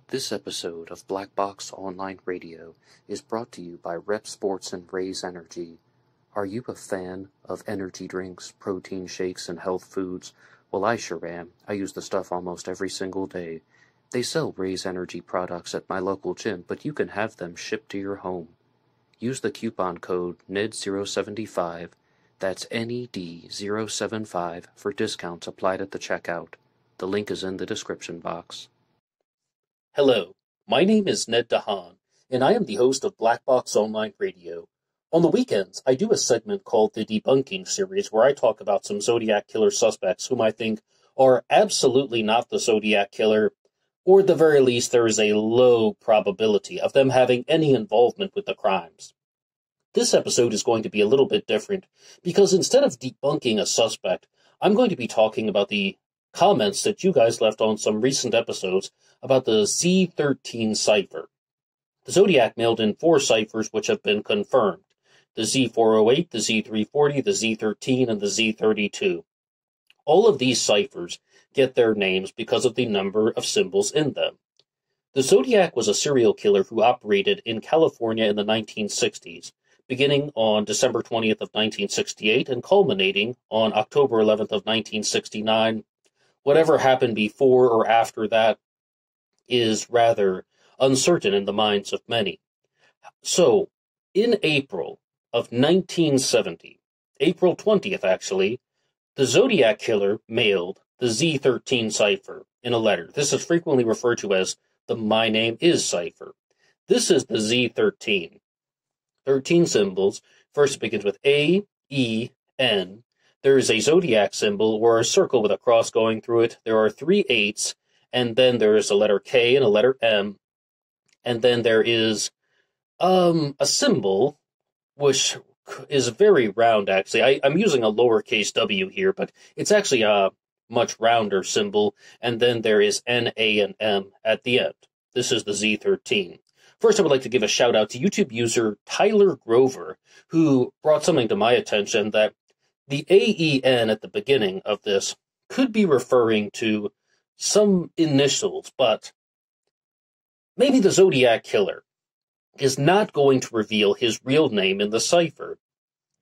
This episode of Black Box Online Radio is brought to you by Rep Sports and Raze Energy. Are you a fan of energy drinks, protein shakes, and health foods? Well, I sure am. I use the stuff almost every single day. They sell Raze Energy products at my local gym, but you can have them shipped to your home. Use the coupon code NED075, that's NED075, for discounts applied at the checkout. The link is in the description box. Hello, my name is Ned DeHaan, and I am the host of Black Box Online Radio. On the weekends, I do a segment called the Debunking Series, where I talk about some Zodiac killer suspects whom I think are absolutely not the Zodiac killer, or at the very least there is a low probability of them having any involvement with the crimes. This episode is going to be a little bit different, because instead of debunking a suspect, I'm going to be talking about the comments that you guys left on some recent episodes about the Z13 Cipher. The Zodiac mailed in 4 ciphers which have been confirmed: the Z408, the Z340, the Z13, and the Z32. All of these ciphers get their names because of the number of symbols in them. The Zodiac was a serial killer who operated in California in the 1960s, beginning on December 20th of 1968 and culminating on October 11th of 1969. Whatever happened before or after that is rather uncertain in the minds of many. So, in April of 1970, April 20th actually, the Zodiac killer mailed the Z13 cipher in a letter. This is frequently referred to as the My Name Is cipher. This is the Z13. 13 symbols. First it begins with A, E, N. There is a zodiac symbol or a circle with a cross going through it. There are 3 8s, and then there is a letter K and a letter M. And then there is a symbol which is very round, actually. I'm using a lowercase w here, but it's actually a much rounder symbol. And then there is N, A, and M at the end. This is the Z13. First, I would like to give a shout out to YouTube user Tyler Grover, who brought something to my attention that the AEN at the beginning of this could be referring to some initials, but maybe the Zodiac killer is not going to reveal his real name in the cipher.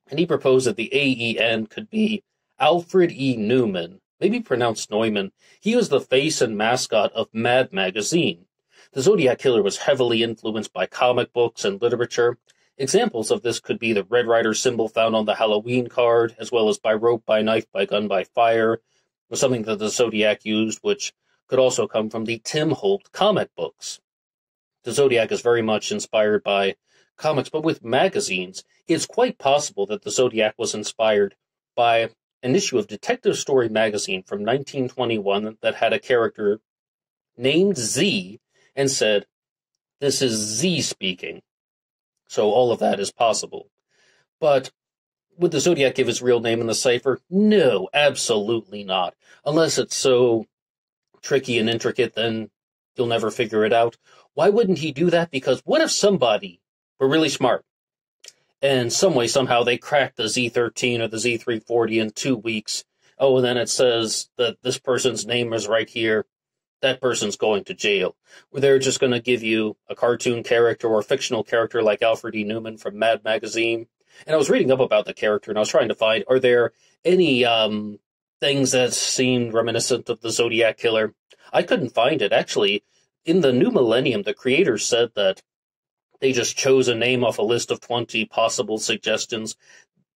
And he proposed that the AEN could be Alfred E. Newman, maybe pronounced Neumann. He was the face and mascot of Mad Magazine. The Zodiac killer was heavily influenced by comic books and literature. Examples of this could be the Red Rider symbol found on the Halloween card, as well as by rope, by knife, by gun, by fire, was something that the Zodiac used, which could also come from the Tim Holt comic books. The Zodiac is very much inspired by comics, but with magazines, it's quite possible that the Zodiac was inspired by an issue of Detective Story magazine from 1921 that had a character named Z and said, "This is Z speaking." So all of that is possible. But would the Zodiac give his real name in the cipher? No, absolutely not. Unless it's so tricky and intricate, then you'll never figure it out. Why wouldn't he do that? Because what if somebody were really smart and some way, somehow they cracked the Z13 or the Z340 in 2 weeks? Oh, and then it says that this person's name is right here. That person's going to jail. Or they're just going to give you a cartoon character or a fictional character like Alfred E. Newman from Mad Magazine. And I was reading up about the character, and I was trying to find, are there any things that seemed reminiscent of the Zodiac killer? I couldn't find it. Actually, in the new millennium, the creators said that they just chose a name off a list of 20 possible suggestions.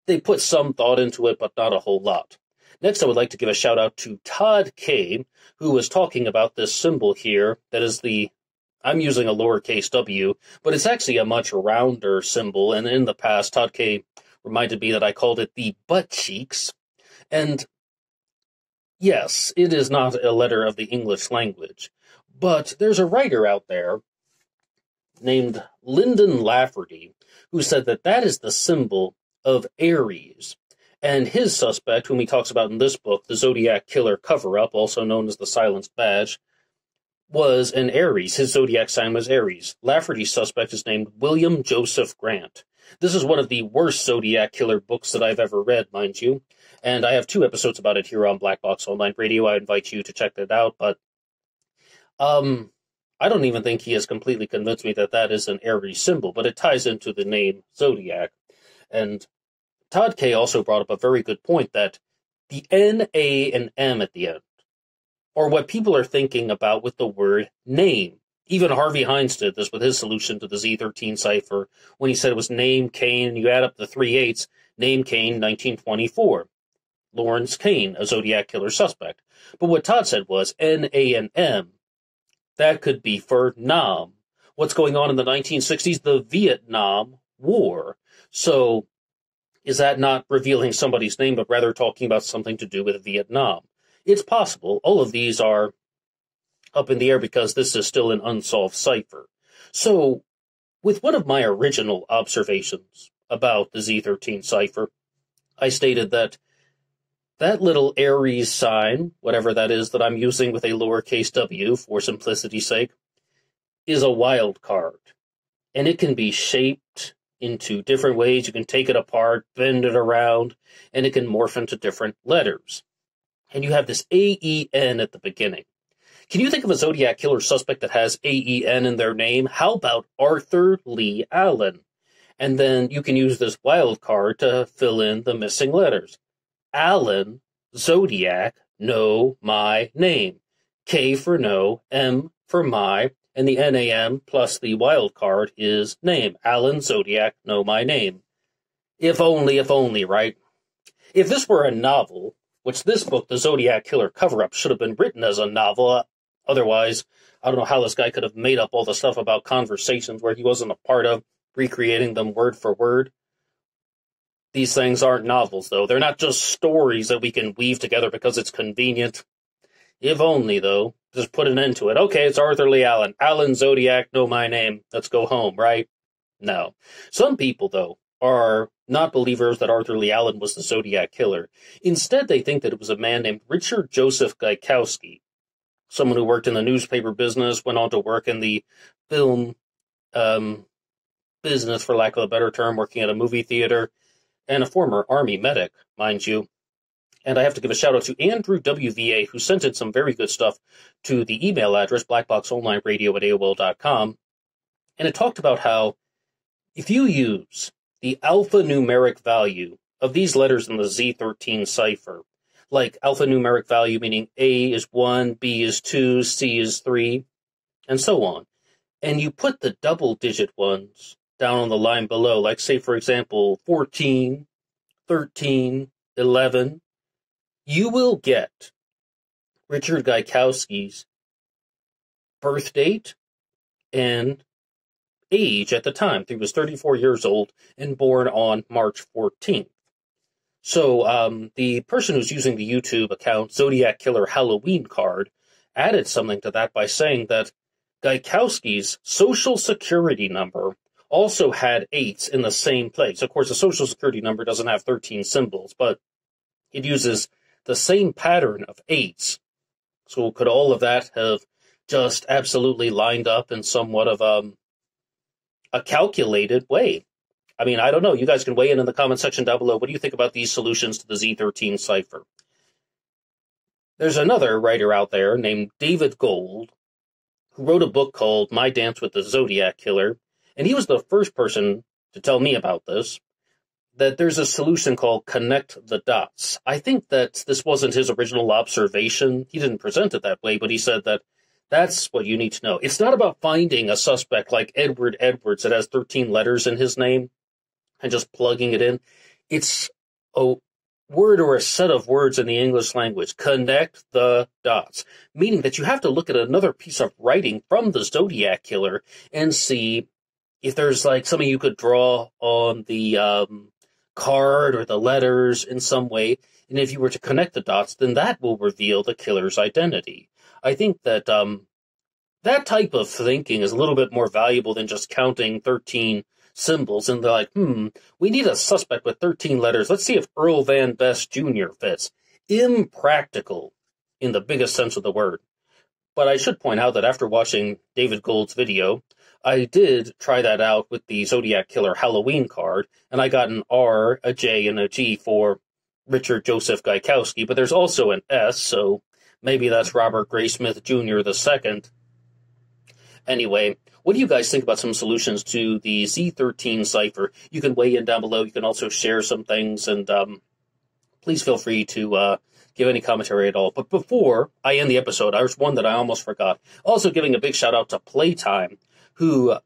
They put some thought into it, but not a whole lot. Next, I would like to give a shout out to Todd K, who was talking about this symbol here. That is I'm using a lowercase w, but it's actually a much rounder symbol. And in the past, Todd K reminded me that I called it the butt cheeks. And yes, it is not a letter of the English language. But there's a writer out there named Lyndon Lafferty who said that that is the symbol of Aries. And his suspect, whom he talks about in this book, the Zodiac Killer Cover-Up, also known as the Silenced Badge, was an Aries. His zodiac sign was Aries. Lafferty's suspect is named William Joseph Grant. This is one of the worst Zodiac Killer books that I've ever read, mind you. And I have 2 episodes about it here on Black Box Online Radio. I invite you to check that out. But I don't even think he has completely convinced me that that is an Aries symbol, but it ties into the name Zodiac. And Todd K. also brought up a very good point that the N, A, and M at the end are what people are thinking about with the word name. Even Harvey Hines did this with his solution to the Z13 Cipher when he said it was name Kane, and you add up the 3 8s, name Kane, 1924. Lawrence Kane, a Zodiac killer suspect. But what Todd said was N, A, and M. That could be for Nam. What's going on in the 1960s? The Vietnam War. So is that not revealing somebody's name, but rather talking about something to do with Vietnam? It's possible. All of these are up in the air because this is still an unsolved cipher. So, with one of my original observations about the Z13 cipher, I stated that that little Aries sign, whatever that is that I'm using with a lowercase w for simplicity's sake, is a wild card. And it can be shaped into different ways. You can take it apart, bend it around, and it can morph into different letters. And you have this AEN at the beginning. Can you think of a Zodiac killer suspect that has AEN in their name? How about Arthur Lee Allen? And then you can use this wild card to fill in the missing letters. Allen, Zodiac, know my name. K for no, M for my, and the NAM plus the wild card is name. Allen, Zodiac, know my name. If only, right? If this were a novel, which this book, The Zodiac Killer Cover-Up, should have been written as a novel. Otherwise, I don't know how this guy could have made up all the stuff about conversations where he wasn't a part of, recreating them word for word. These things aren't novels, though. They're not just stories that we can weave together because it's convenient. If only, though. Just put an end to it. Okay, it's Arthur Lee Allen. Allen, Zodiac, know my name. Let's go home, right? No. Some people, though, are not believers that Arthur Lee Allen was the Zodiac killer. Instead, they think that it was a man named Richard Joseph Gaikowski, someone who worked in the newspaper business, went on to work in the film business, for lack of a better term, working at a movie theater, and a former Army medic, mind you. And I have to give a shout-out to Andrew WVA, who sent in some very good stuff to the email address, blackboxonlineradio@AOL.com. And it talked about how if you use the alphanumeric value of these letters in the Z13 cipher, like alphanumeric value meaning A is 1, B is 2, C is 3, and so on, and you put the double-digit ones down on the line below, like, say, for example, 14, 13, 11, you will get Richard Gaikowski's birth date and age at the time. He was 34 years old and born on March 14th. So the person who's using the YouTube account Zodiac Killer Halloween card added something to that by saying that Gaikowski's social security number also had 8s in the same place. Of course, the social security number doesn't have 13 symbols, but it uses the same pattern of 8s. So could all of that have just absolutely lined up in somewhat of a calculated way? I mean, I don't know. You guys can weigh in the comment section down below. What do you think about these solutions to the Z13 cipher? There's another writer out there named David Gold who wrote a book called My Dance with the Zodiac Killer, and he was the first person to tell me about this, that there's a solution called Connect the Dots. I think that this wasn't his original observation. He didn't present it that way, but he said that that's what you need to know. It's not about finding a suspect like Edward Edwards that has 13 letters in his name and just plugging it in. It's a word or a set of words in the English language. Connect the dots. Meaning that you have to look at another piece of writing from the Zodiac Killer and see if there's like something you could draw on the card or the letters in some way. And if you were to connect the dots, then that will reveal the killer's identity. I think that that type of thinking is a little bit more valuable than just counting 13 symbols and they're like, we need a suspect with 13 letters. Let's see if Earl Van Best Jr. fits. Impractical in the biggest sense of the word. But I should point out that after watching David Gold's video, I did try that out with the Zodiac Killer Halloween card, and I got an R, a J, and a G for Richard Joseph Gaikowski, but there's also an S, so maybe that's Robert Graysmith Jr. II. Anyway, what do you guys think about some solutions to the Z13 Cipher? You can weigh in down below. You can also share some things, and please feel free to give any commentary at all. But before I end the episode, there's one that I almost forgot. Also giving a big shout out to Playtime, who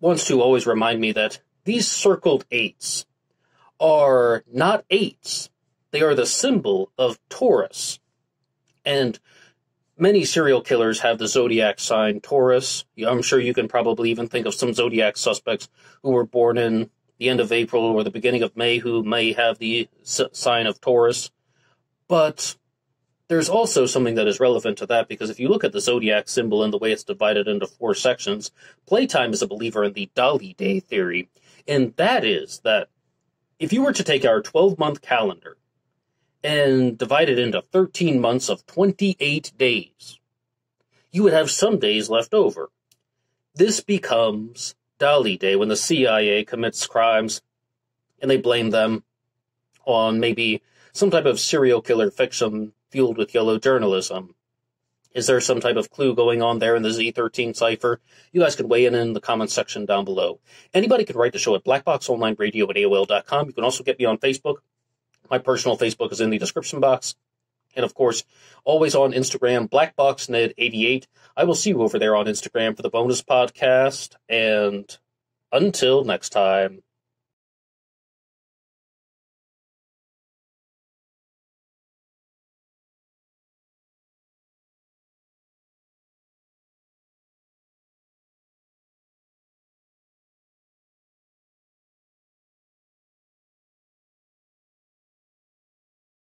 wants to always remind me that these circled 8s are not 8s. They are the symbol of Taurus. And many serial killers have the Zodiac sign Taurus. I'm sure you can probably even think of some Zodiac suspects who were born in the end of April or the beginning of May who may have the sign of Taurus. But there's also something that is relevant to that, because if you look at the Zodiac symbol and the way it's divided into 4 sections, Playtime is a believer in the Dali Day theory. And that is that if you were to take our 12-month calendar and divide it into 13 months of 28 days, you would have some days left over. This becomes Dali Day, when the CIA commits crimes and they blame them on maybe some type of serial killer fiction fueled with yellow journalism. Is there some type of clue going on there in the Z13 Cipher? You guys can weigh in the comments section down below. Anybody can write the show at BlackBoxOnlineRadio at AOL.com. You can also get me on Facebook. My personal Facebook is in the description box. And, of course, always on Instagram, BlackBoxNed88. I will see you over there on Instagram for the bonus podcast. And until next time.